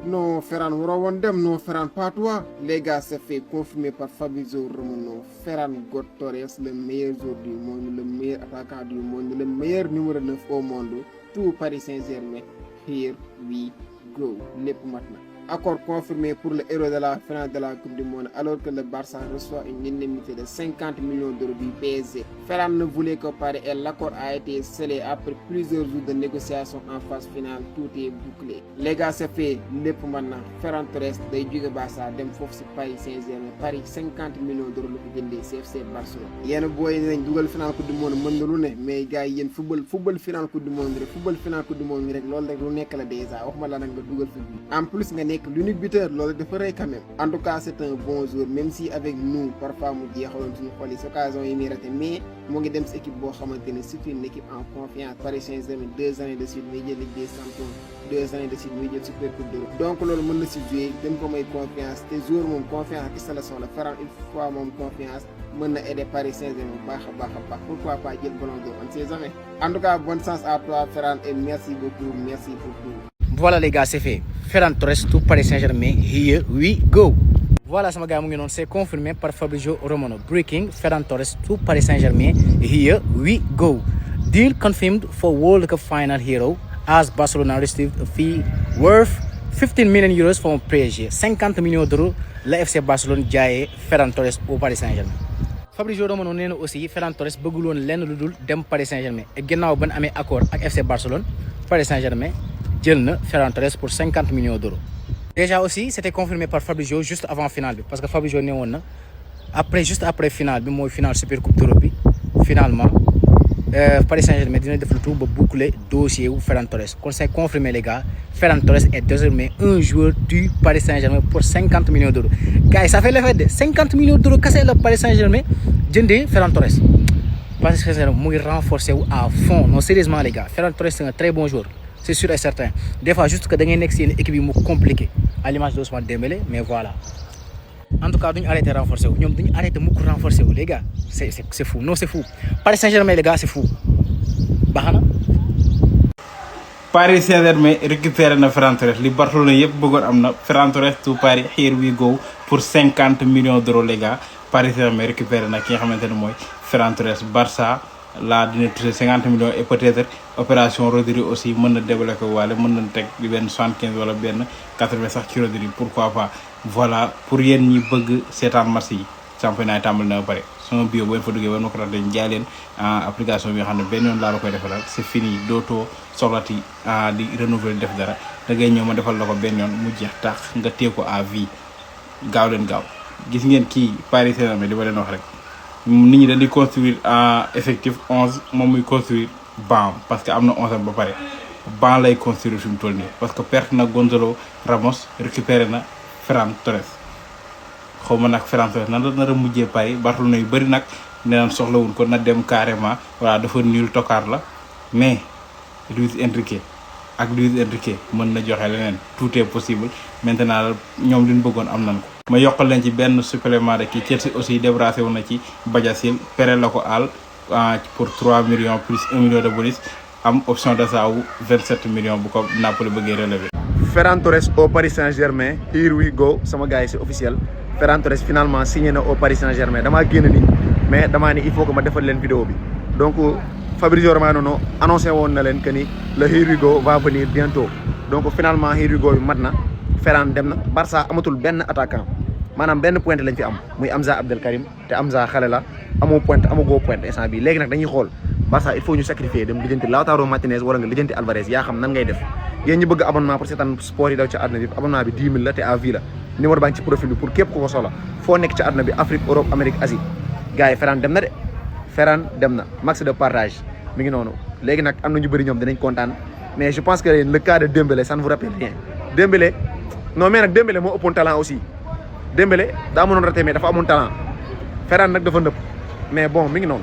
Non, Ferran Warawandem, non, Ferran, pas toi. Les gars, c'est fait confirmer par Fabrizio Romano. Ferran Torres, le meilleur joueur du monde, le meilleur attaquant du monde, le meilleur numéro 9 au monde. Tout Paris Saint-Germain. Here we go. Lépp maintenant. Accord confirmé pour le héros de la finale de la Coupe du Monde alors que le Barça reçoit une indemnité de 50 millions d'euros du PSG. Ferran ne voulait que Paris et l'accord a été scellé après plusieurs jours de négociations en phase finale. Tout est bouclé. Les gars, c'est fait. Lépp maintenant. Ferran Torres day jóge Barça dem foofu si Paris Saint-Germain. Paris 50 millions d'euros la ko jëndee CFC Barcelone. Yéen booy nañ dugal finale Coupe du Monde mën na lu ne mais gars yi yéen football finale Coupe du Monde rek football finale Coupe du Monde rek loolu rek lu nekk la déjà waxuma la nag nga dugal fi en plus nga l'unique buteur loolu dafa rëy quand même en tout cas c'est un bon joueur même si avec nous parfois mu jeexaloon suñu xol yi occasion yi muy raté mais mu ngi dem si équipe boo xamante ne c'est une équipe en confiance. Paris Saint-Germain 2 années de suite muy jël Ligue des Champions 2 années de suite muy jël Super Coupe d'Europe donc loolu mën na si jouer dem ko may confiance te joueur moom confiance ki sa la soxla Ferran une fois moom confiance mën na aider Paris Saint-Germain bu baax a baax pourquoi pas jël ballon d'or on sait jamais. En tout cas bonne chance à toi Ferran et merci beaucoup. Voilà les gars, c'est fait. Ferran Torres to Paris Saint-Germain, here we go. Voilà sama gars mu ngi noonu c'est confirmé par Fabrizio Romano. Breaking Ferran Torres to Paris Saint-Germain, here we go. Deal confirmed for World Cup final hero as Barcelona received a fee worth 15 million euros from PSG. 50 millions d'euros la FC Barcelone jaayee Ferran Torres au Paris Saint-Germain. Fabrizio Romano nee na aussi Ferran Torres bëggul woon lenn lu dul dem Paris Saint-Germain et ginnaaw ba ñu amee accord ak FC Barcelone Paris Saint-Germain jël na Ferran Torres pour 50 millions d'euros. Déjà aussi c'était confirmé par Fabrizio juste avant finale bi parce que Fabrizio ne woon na juste après finale bi mooy finale Super Coupe d'Europe bi finalement Paris Saint-Germain dina def le tout ba boucler dossier wu Ferran Torres kon c'est confirmé les gars. Ferran Torres est désormais un joueur du Paris Saint-Germain pour 50 millions d'euros. Gars, ça fait l'effet de 50 millions d'euros cassé le Paris Saint-Germain jëndee Ferran Torres. Paris Saint-Germain mu ngi renforcé wu à fond non sérieusement les gars. Ferran Torres c'est un très bon joueur. C'est sûr et certain. Des fois juste que da ngay nekk si yenn équipe yi mu compliqué à l'image d'Ousmane Dembélé mais voilà. En tout cas duñu arrêté renforcer wu ñoom duñu arrêté mukk renforcer wu les gars c'est fou non c'est fou Paris Saint-Germain les gars c'est fou baax na. Paris Saint-Germain récupéré na Ferran Torres li Barcelone yëpp bëggoon am na Ferran Torres to Paris here we go pour 50 millions d'euros les gars. Paris Saint-Germain récupéré na ki nga xamante ne mooy Ferran Torres. Barça la dina toucher 50 millions et peut-être opération Rodri aussi mën na débloquer waale mën na teg benn 75 wala benn 80 sax ci Rodri pourquoi pas. Voilà pour yéen ñi bëgg seetaan match yi championnat yi tàmbali na ba pare sama bio boo fa duggee war na ko raté jaay leen application bi nga xam ne benn yoon laa la koy defalal c'est fini dootoo soxlati di renouveler def dara da ngay ñëw ma defal la ko benn yoon mu jeex tax nga téye ko à vie gaaw leen gaaw. Gis ngeen kii Paris Saint-Germain di ma leen wax rek nit ñi dañuy construire effectif 11 moom muy construire banc parce que am na 11 ba pare banc lay construire fi mu toll nii parce que perte na Gonzalo Ramos récupéré na Ferran Torres. xaw ma nag Ferran Torres nan la nar a mujjee Paris Barcelone yu bëri nag nee naan soxlawul ko na dem carrément voilà dafa nul tokaar la mais Luis Enrique mën na joxe leneen tout est possible maintenant ñoom li ñu bëggoon am nañ ko. ma yokkal leen ci benn supplément de kii Chelsea aussi débarrassé wu na ci Badiashile pere la ko àll pour 3 millions plus 1 million de bonus am option d'achat wu 27 millions bu ko Napoli bëggee relever. Ferran Torres au Paris Saint-Germain here we go sama gars yi c'est officiel Ferran Torres finalement signé na au Paris Saint-Germain damaa génn nii mais damaa ni il faut que ma defal leen vidéo bi donc Fabrizio Romano annoncé woon na leen que ni le here we go va venir bientôt donc finalement here we go bi mat na Ferran dem na Barça amatul benn attaquant maanaam benn pointe lañ fi am muy Hamza Abdelkarim te Hamza xale la amagoo pointe instant bi léegi nag dañuy xool Barça il faut ñu sacrifier dem lijjanti Lautaro Martinez wala nga lijjanti Alvarez yaa xam nan ngay def yéen ñi bëgg abonnement pour seetaan sport yi daw ci àdduna bi abonnement bi 10 000 la te à vie la numéro baa ngi ci profil bi pour képp ku ko soxla foo nekk ci àdduna bi Afrique Europe Amérique Asie gars yi Ferran dem na de Ferran dem na max de partage mi ngi noonu léegi nag am na ñu bëri ñoom dinañ kontaan mais je pense que le cas de Dembélé ça ne vous rappelle rien Dembélé non mais nag Dembélé moo ëppoon talent aussi Dembélé daa mënoon raté mais dafa amoon talent Ferran nag dafa nëb mais bon mi ngi noonu